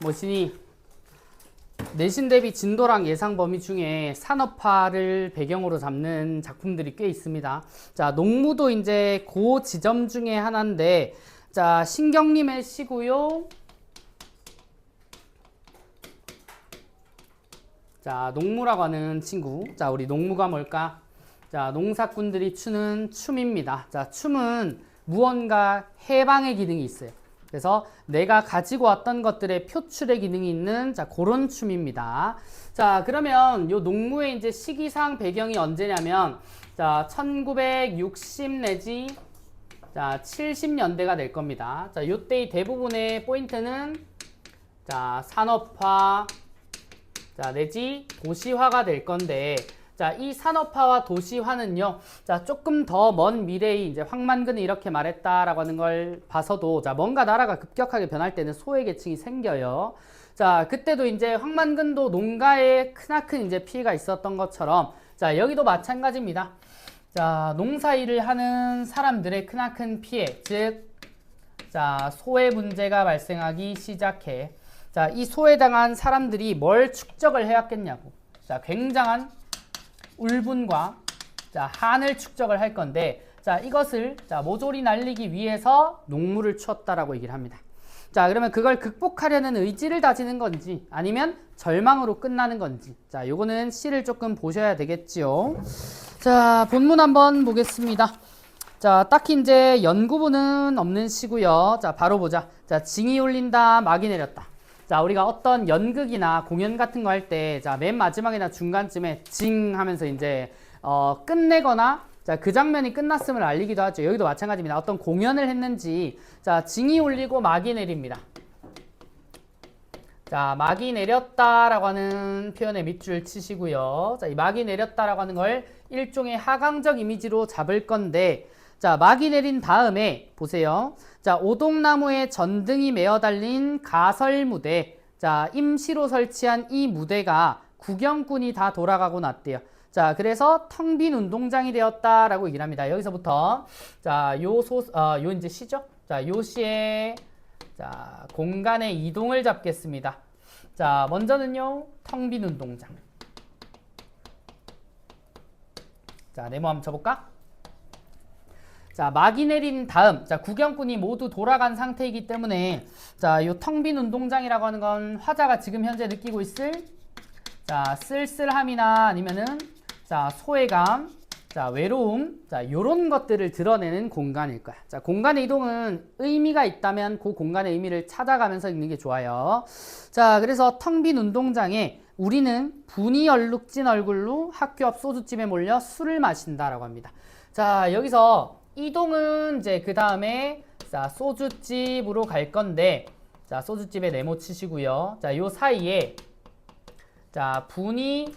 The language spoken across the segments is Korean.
뭐시니? 내신 대비 진도랑 예상 범위 중에 산업화를 배경으로 잡는 작품들이 꽤 있습니다. 자, 농무도 이제 그 지점 중에 하나인데, 자, 신경림의 시고요. 자, 농무라고 하는 친구. 자, 우리 농무가 뭘까? 자, 농사꾼들이 추는 춤입니다. 자, 춤은 무언가 해방의 기능이 있어요. 그래서 내가 가지고 왔던 것들의 표출의 기능이 있는 자, 그런 춤입니다. 자, 그러면 요 농무의 이제 시기상 배경이 언제냐면 자, 1960 내지 자, 70년대가 될 겁니다. 자, 요때의 대부분의 포인트는 자, 산업화 자, 내지 도시화가 될 건데 자, 이 산업화와 도시화는요, 자, 조금 더 먼 미래의 이제 황만근이 이렇게 말했다라고 하는 걸 봐서도, 자, 뭔가 나라가 급격하게 변할 때는 소외계층이 생겨요. 자, 그때도 이제 황만근도 농가에 크나큰 이제 피해가 있었던 것처럼, 자, 여기도 마찬가지입니다. 자, 농사일을 하는 사람들의 크나큰 피해, 즉, 자, 소외 문제가 발생하기 시작해. 자, 이 소외당한 사람들이 뭘 축적을 해왔겠냐고. 자, 굉장한 울분과 자, 한을 축적을 할 건데 자, 이것을 자, 모조리 날리기 위해서 농무를 추었다라고 얘기를 합니다. 자, 그러면 그걸 극복하려는 의지를 다지는 건지 아니면 절망으로 끝나는 건지 자, 요거는 시를 조금 보셔야 되겠지요. 자, 본문 한번 보겠습니다. 자, 딱히 이제 연구부는 없는 시고요. 자, 바로 보자. 자, 징이 울린다, 막이 내렸다. 자, 우리가 어떤 연극이나 공연 같은 거 할 때, 자, 맨 마지막이나 중간쯤에 징 하면서 이제, 끝내거나, 자, 그 장면이 끝났음을 알리기도 하죠. 여기도 마찬가지입니다. 어떤 공연을 했는지, 자, 징이 울리고 막이 내립니다. 자, 막이 내렸다라고 하는 표현에 밑줄 치시고요. 자, 이 막이 내렸다라고 하는 걸 일종의 하강적 이미지로 잡을 건데, 자, 막이 내린 다음에 보세요. 자, 오동나무에 전등이 메어 달린 가설 무대. 자, 임시로 설치한 이 무대가 구경꾼이 다 돌아가고 났대요. 자, 그래서 텅 빈 운동장이 되었다라고 얘기를 합니다. 여기서부터 자, 요 이제 시죠? 자, 요 시에 자, 공간의 이동을 잡겠습니다. 자, 먼저는요. 텅 빈 운동장. 자, 네모 한번 쳐볼까? 자, 막이 내린 다음, 자, 구경꾼이 모두 돌아간 상태이기 때문에, 자, 요 텅 빈 운동장이라고 하는 건 화자가 지금 현재 느끼고 있을, 자, 쓸쓸함이나 아니면은, 자, 소외감, 자, 외로움, 자, 요런 것들을 드러내는 공간일 거야. 자, 공간의 이동은 의미가 있다면 그 공간의 의미를 찾아가면서 읽는 게 좋아요. 자, 그래서 텅 빈 운동장에 우리는 분이 얼룩진 얼굴로 학교 앞 소주집에 몰려 술을 마신다라고 합니다. 자, 여기서 이동은 이제 그 다음에 자, 소주집으로 갈 건데 자, 소주집에 네모 치시고요. 자, 요 사이에 자, 분이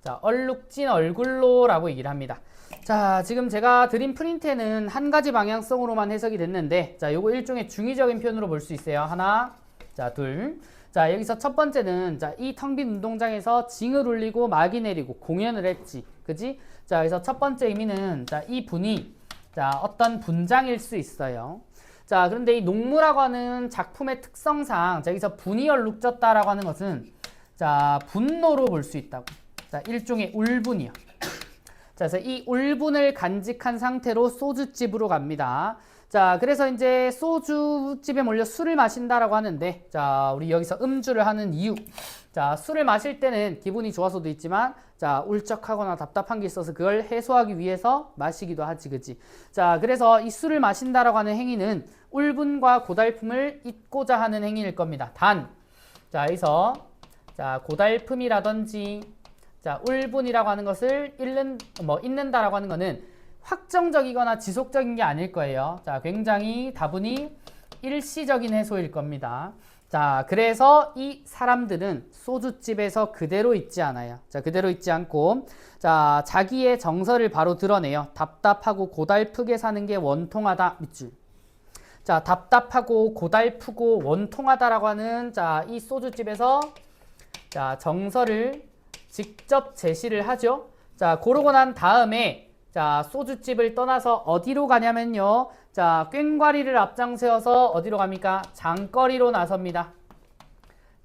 자, 얼룩진 얼굴로 라고 얘기를 합니다. 자, 지금 제가 드린 프린트에는 한 가지 방향성으로만 해석이 됐는데 자, 요거 일종의 중의적인 표현으로 볼 수 있어요. 하나, 자, 둘. 자, 여기서 첫 번째는 자, 이 텅 빈 운동장에서 징을 울리고 막이 내리고 공연을 했지. 그지? 자, 그래서 첫 번째 의미는 자, 이 분이 자, 어떤 분장일 수 있어요. 자, 그런데 이 농무라고 하는 작품의 특성상 자, 여기서 분이 얼룩졌다라고 하는 것은 자, 분노로 볼 수 있다고. 자, 일종의 울분이요. 자, 그래서 이 울분을 간직한 상태로 소주집으로 갑니다. 자, 그래서 이제 소주집에 몰려 술을 마신다라고 하는데, 자, 우리 여기서 음주를 하는 이유. 자, 술을 마실 때는 기분이 좋아서도 있지만, 자, 울적하거나 답답한 게 있어서 그걸 해소하기 위해서 마시기도 하지, 그치? 자, 그래서 이 술을 마신다라고 하는 행위는 울분과 고달픔을 잊고자 하는 행위일 겁니다. 단, 자, 여기서, 자, 고달픔이라든지, 자, 울분이라고 하는 것을 잊는다라고 하는 거는 확정적이거나 지속적인 게 아닐 거예요. 자, 굉장히 다분히 일시적인 해소일 겁니다. 자, 그래서 이 사람들은 소주집에서 그대로 있지 않아요. 자, 그대로 있지 않고, 자, 자기의 정서를 바로 드러내요. 답답하고 고달프게 사는 게 원통하다. 밑줄. 자, 답답하고 고달프고 원통하다라고 하는, 자, 이 소주집에서, 자, 정서를 직접 제시를 하죠. 자, 그러고 난 다음에 자, 소주집을 떠나서 어디로 가냐면요. 자, 꽹과리를 앞장 세워서 어디로 갑니까? 장거리로 나섭니다.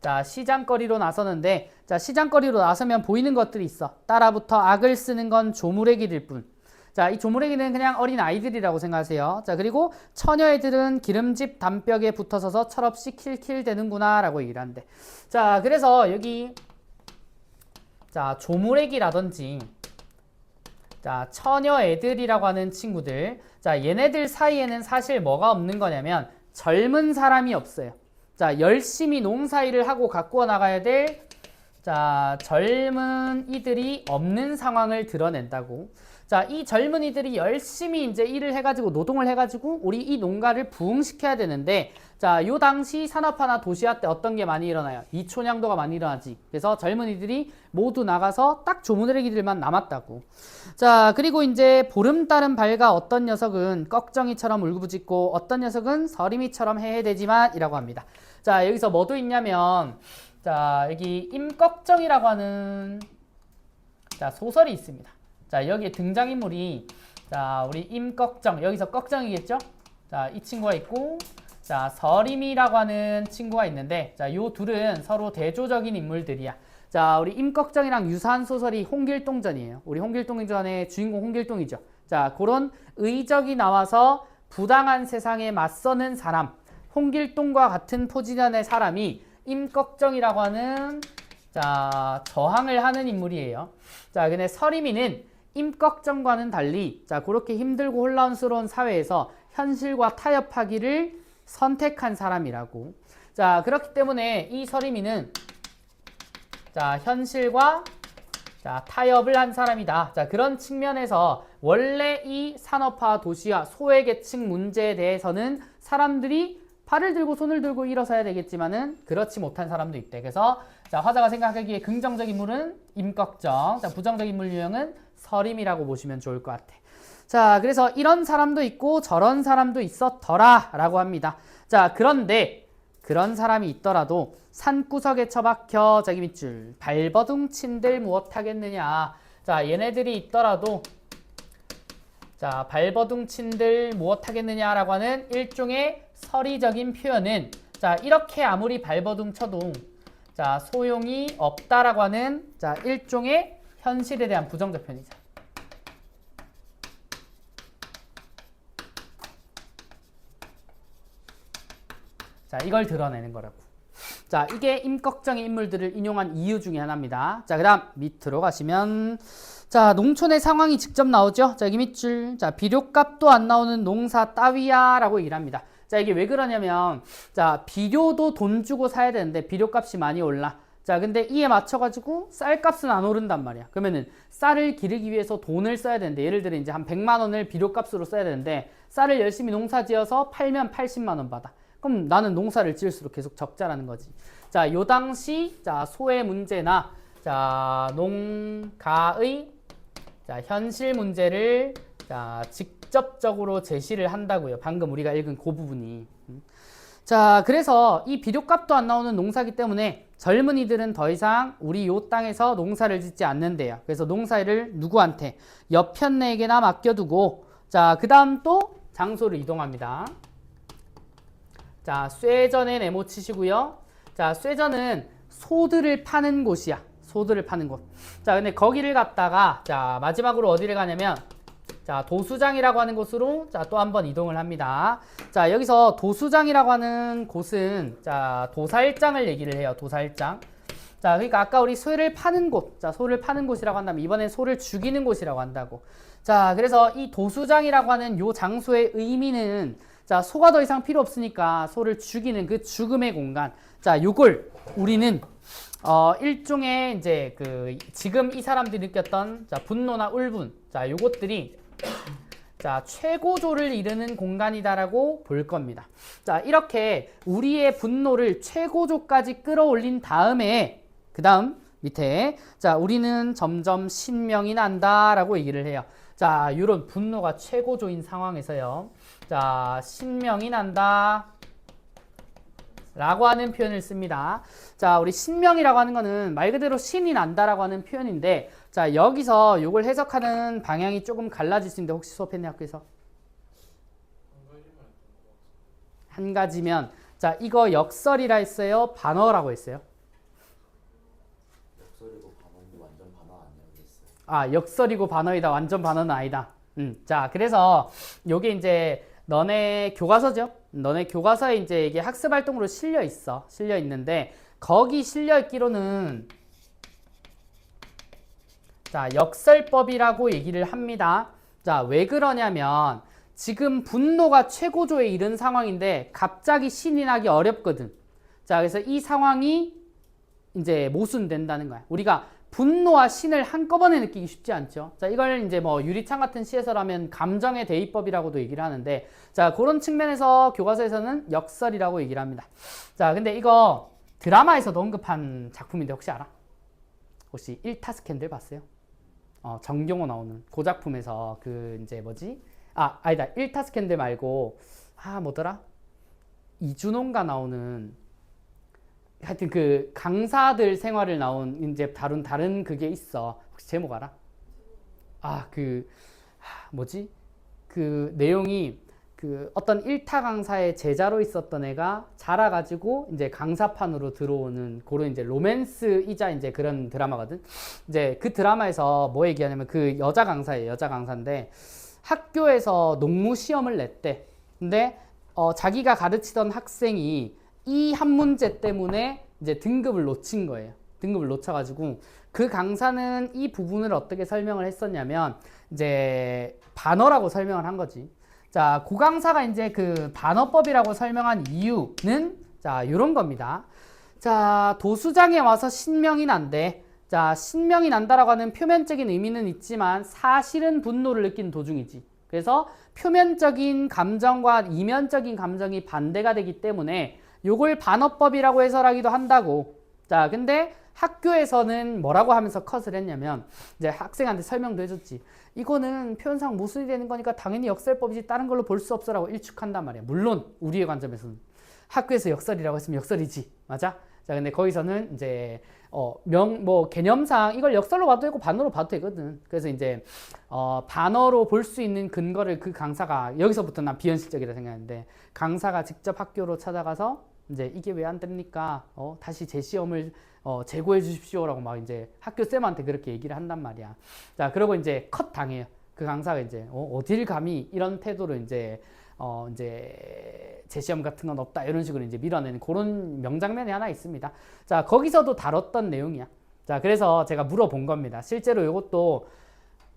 자, 시장거리로 나서는데, 자, 시장거리로 나서면 보이는 것들이 있어. 따라붙어 악을 쓰는 건 조무래기일 뿐. 자, 이 조무래기는 그냥 어린 아이들이라고 생각하세요. 자, 그리고 처녀애들은 기름집 담벽에 붙어서서 철없이 킬킬대는구나 라고 얘기를 한대. 자, 그래서 여기 자, 조무래기라든지 자, 처녀애들이라고 하는 친구들, 자, 얘네들 사이에는 사실 뭐가 없는 거냐면 젊은 사람이 없어요. 자, 열심히 농사일을 하고 가꾸어 나가야 될 자, 젊은이들이 없는 상황을 드러낸다고. 자, 이 젊은이들이 열심히 이제 일을 해가지고 노동을 해가지고 우리 이 농가를 부흥시켜야 되는데, 자, 요 당시 산업화나 도시화 때 어떤 게 많이 일어나요? 이촌양도가 많이 일어나지. 그래서 젊은이들이 모두 나가서 딱 조무드래기들만 남았다고. 자, 그리고 이제 보름달은 밝아 어떤 녀석은 꺽정이처럼 울부짖고 어떤 녀석은 서림이처럼 해해대지만 이라고 합니다. 자, 여기서 뭐도 있냐면, 자, 여기 임꺽정이라고 하는 자, 소설이 있습니다. 자, 여기에 등장인물이 자, 우리 임꺽정, 여기서 꺽정이겠죠? 자, 이 친구가 있고, 자, 서림이라고 하는 친구가 있는데, 자, 요 둘은 서로 대조적인 인물들이야. 자, 우리 임꺽정이랑 유사한 소설이 홍길동전이에요. 우리 홍길동전의 주인공 홍길동이죠. 자, 그런 의적이 나와서 부당한 세상에 맞서는 사람, 홍길동과 같은 포지션의 사람이 임꺽정이라고 하는 자, 저항을 하는 인물이에요. 자, 근데 서림이는 임꺽정과는 달리 자, 그렇게 힘들고 혼란스러운 사회에서 현실과 타협하기를 선택한 사람이라고. 자, 그렇기 때문에 이 서림이는 자, 현실과 자, 타협을 한 사람이다. 자, 그런 측면에서 원래 이 산업화 도시화 소외계층 문제에 대해서는 사람들이 팔을 들고 손을 들고 일어서야 되겠지만은 그렇지 못한 사람도 있대. 그래서 자, 화자가 생각하기에 긍정적인 인물은 임꺽정, 자, 부정적인 인물 유형은 서림이라고 보시면 좋을 것 같아. 자, 그래서 이런 사람도 있고 저런 사람도 있었더라 라고 합니다. 자, 그런데 그런 사람이 있더라도 산구석에 처박혀 자기 밑줄 발버둥친들 무엇하겠느냐. 자, 얘네들이 있더라도 자, 발버둥친들 무엇하겠느냐라고 하는 일종의 서리적인 표현은 자, 이렇게 아무리 발버둥 쳐도 자, 소용이 없다라고 하는 자, 일종의 현실에 대한 부정적 표현이죠. 자, 이걸 드러내는 거라고. 자, 이게 임꺽정의 인물들을 인용한 이유 중에 하나입니다. 자, 그 다음 밑으로 가시면 자, 농촌의 상황이 직접 나오죠. 자, 여기 밑줄. 자, 비료값도 안 나오는 농사 따위야 라고 얘기를 합니다. 자, 이게 왜 그러냐면 자, 비료도 돈 주고 사야 되는데 비료값이 많이 올라. 자, 근데 이에 맞춰가지고 쌀값은 안 오른단 말이야. 그러면은 쌀을 기르기 위해서 돈을 써야 되는데 예를 들어 이제 한 100만 원을 비료값으로 써야 되는데 쌀을 열심히 농사 지어서 팔면 80만 원 받아. 그럼 나는 농사를 지을수록 계속 적자라는 거지. 자, 요 당시 자, 소외 문제나 자, 농가의 자, 현실 문제를 자, 직접적으로 제시를 한다고요. 방금 우리가 읽은 그 부분이. 자, 그래서 이 비료값도 안 나오는 농사기 때문에 젊은이들은 더 이상 우리 요 땅에서 농사를 짓지 않는데요. 그래서 농사일을 누구한테? 옆편네에게나 맡겨두고 자, 그 다음 또 장소를 이동합니다. 자, 쇠전에 네모 치시고요. 자, 쇠전은 소들을 파는 곳이야. 소들을 파는 곳. 자, 근데 거기를 갔다가 자, 마지막으로 어디를 가냐면 자, 도수장이라고 하는 곳으로 자, 또 한번 이동을 합니다. 자, 여기서 도수장이라고 하는 곳은 자, 도살장을 얘기를 해요. 도살장. 자, 그러니까 아까 우리 소를 파는 곳. 자, 소를 파는 곳이라고 한다면 이번엔 소를 죽이는 곳이라고 한다고. 자, 그래서 이 도수장이라고 하는 요 장소의 의미는 자, 소가 더 이상 필요 없으니까 소를 죽이는 그 죽음의 공간. 자, 요걸 우리는 일종의 이제 그 지금 이 사람들이 느꼈던 자, 분노나 울분. 자, 요것들이 자, 최고조를 이루는 공간이다라고 볼 겁니다. 자, 이렇게 우리의 분노를 최고조까지 끌어올린 다음에 그 다음 밑에 자, 우리는 점점 신명이 난다라고 얘기를 해요. 자, 이런 분노가 최고조인 상황에서요. 자, 신명이 난다 라고 하는 표현을 씁니다. 자, 우리 신명이라고 하는 거는 말 그대로 신이 난다라고 하는 표현인데 자, 여기서 이걸 해석하는 방향이 조금 갈라질 수 있는데 혹시 수업했네 학교에서? 한 가지면 자, 이거 역설이라 했어요? 반어라고 했어요? 역설이고 반어이다. 완전 반어는 아니다. 자, 그래서 요게 이제 너네 교과서죠? 너네 교과서에 이제 이게 학습 활동으로 실려 있어. 실려 있는데 거기 실려 있기로는 자, 역설법이라고 얘기를 합니다. 자, 왜 그러냐면 지금 분노가 최고조에 이른 상황인데 갑자기 신이 나기 어렵거든. 자, 그래서 이 상황이 이제 모순된다는 거야. 우리가 분노와 신을 한꺼번에 느끼기 쉽지 않죠. 자, 이걸 이제 뭐 유리창 같은 시에서라면 감정의 대입법이라고도 얘기를 하는데, 자, 그런 측면에서 교과서에서는 역설이라고 얘기를 합니다. 자, 근데 이거 드라마에서도 언급한 작품인데 혹시 알아? 혹시 1타 스캔들 봤어요? 정경호 나오는 그 작품에서 그 이제 뭐지? 아니다. 1타 스캔들 말고 뭐더라? 이준호가 나오는 하여튼 그 강사들 생활을 나온 이제 다른 그게 있어. 혹시 제목 알아? 뭐지? 그 내용이 그 어떤 1타 강사의 제자로 있었던 애가 자라가지고 이제 강사판으로 들어오는 그런 이제 로맨스이자 이제 그런 드라마거든. 이제 그 드라마에서 뭐 얘기하냐면 그 여자 강사예요. 여자 강사인데 학교에서 농무 시험을 냈대. 근데 자기가 가르치던 학생이 이 한 문제 때문에 이제 등급을 놓친 거예요. 등급을 놓쳐가지고 그 강사는 이 부분을 어떻게 설명을 했었냐면 이제 반어라고 설명을 한 거지. 자, 고 강사가 이제 그 반어법이라고 설명한 이유는 자, 요런 겁니다. 자, 도수장에 와서 신명이 난대. 자, 신명이 난다라고 하는 표면적인 의미는 있지만 사실은 분노를 느끼는 도중이지. 그래서 표면적인 감정과 이면적인 감정이 반대가 되기 때문에 요걸 반어법이라고 해설하기도 한다고. 자, 근데 학교에서는 뭐라고 하면서 컷을 했냐면 이제 학생한테 설명도 해줬지. 이거는 표현상 모순이 되는 거니까 당연히 역설법이지 다른 걸로 볼 수 없어라고 일축한단 말이야. 물론 우리의 관점에서는 학교에서 역설이라고 했으면 역설이지. 맞아? 자, 근데 거기서는 이제 개념상 이걸 역설로 봐도 되고 반어로 봐도 되거든. 그래서 이제 반어로 볼 수 있는 근거를 그 강사가 여기서부터 난 비현실적이라 생각하는데 강사가 직접 학교로 찾아가서 이제 이게 왜 안 됩니까? 다시 제 시험을 재고해 주십시오라고 막 이제 학교 쌤한테 그렇게 얘기를 한단 말이야. 자, 그러고 이제 컷 당해요. 그 강사가 이제 어딜 감히 이런 태도로 이제 제 시험 같은 건 없다 이런 식으로 이제 밀어내는 그런 명장면이 하나 있습니다. 자, 거기서도 다뤘던 내용이야. 자, 그래서 제가 물어본 겁니다. 실제로 이것도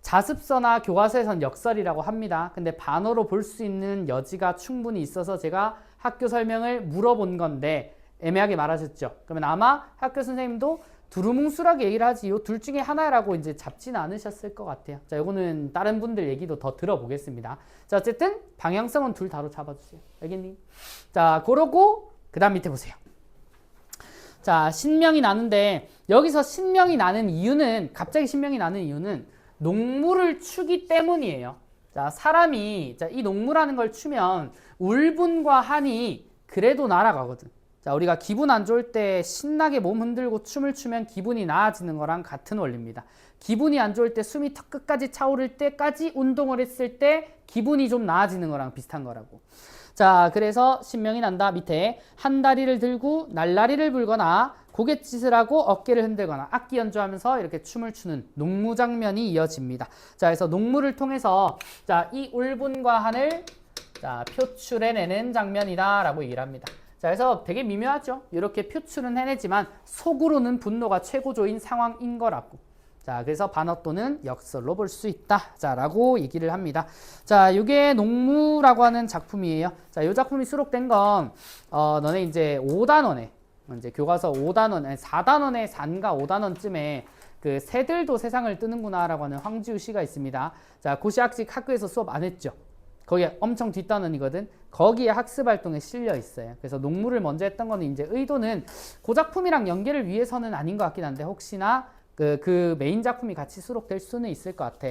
자습서나 교과서에선 역설이라고 합니다. 근데 반어로 볼 수 있는 여지가 충분히 있어서 제가 학교 설명을 물어본 건데 애매하게 말하셨죠. 그러면 아마 학교 선생님도 두루뭉술하게 얘기를 하지 요 둘 중에 하나라고 이제 잡지는 않으셨을 것 같아요. 자, 요거는 다른 분들 얘기도 더 들어보겠습니다. 자, 어쨌든 방향성은 둘 다로 잡아주세요. 알겠니? 자, 그러고 그 다음 밑에 보세요. 자, 신명이 나는데 여기서 신명이 나는 이유는 갑자기 신명이 나는 이유는 농무를 추기 때문이에요. 자, 사람이 이 농무라는 걸 추면 울분과 한이 그래도 날아가거든. 자, 우리가 기분 안 좋을 때 신나게 몸 흔들고 춤을 추면 기분이 나아지는 거랑 같은 원리입니다. 기분이 안 좋을 때 숨이 턱 끝까지 차오를 때까지 운동을 했을 때 기분이 좀 나아지는 거랑 비슷한 거라고. 자, 그래서 신명이 난다 밑에 한 다리를 들고 날라리를 불거나 고갯짓을 하고 어깨를 흔들거나 악기 연주하면서 이렇게 춤을 추는 농무 장면이 이어집니다. 자, 그래서 농무를 통해서 자, 이 울분과 한을 자, 표출해내는 장면이다라고 얘기를 합니다. 자, 그래서 되게 미묘하죠. 이렇게 표출은 해내지만 속으로는 분노가 최고조인 상황인 거라고. 자, 그래서 반어 또는 역설로 볼 수 있다. 자, 라고 얘기를 합니다. 자, 이게 농무라고 하는 작품이에요. 자, 이 작품이 수록된 건 너네 이제 5단원에 이제 교과서 5단원, 4단원에 4가 5단원쯤에 그 새들도 세상을 뜨는구나라고 하는 황지우 씨가 있습니다. 자, 고시 아직 학교에서 수업 안 했죠. 거기에 엄청 뒷단원이거든. 거기에 학습 활동에 실려 있어요. 그래서 농무를 먼저 했던 거는 이제 의도는 그 작품이랑 연계를 위해서는 아닌 것 같긴 한데 혹시나 그 메인 작품이 같이 수록될 수는 있을 것 같아.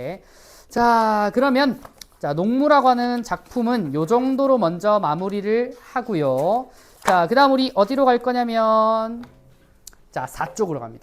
자, 그러면 자, 농무라고 하는 작품은 요 정도로 먼저 마무리를 하고요. 자, 그 다음 우리 어디로 갈 거냐면 자, 4쪽으로 갑니다.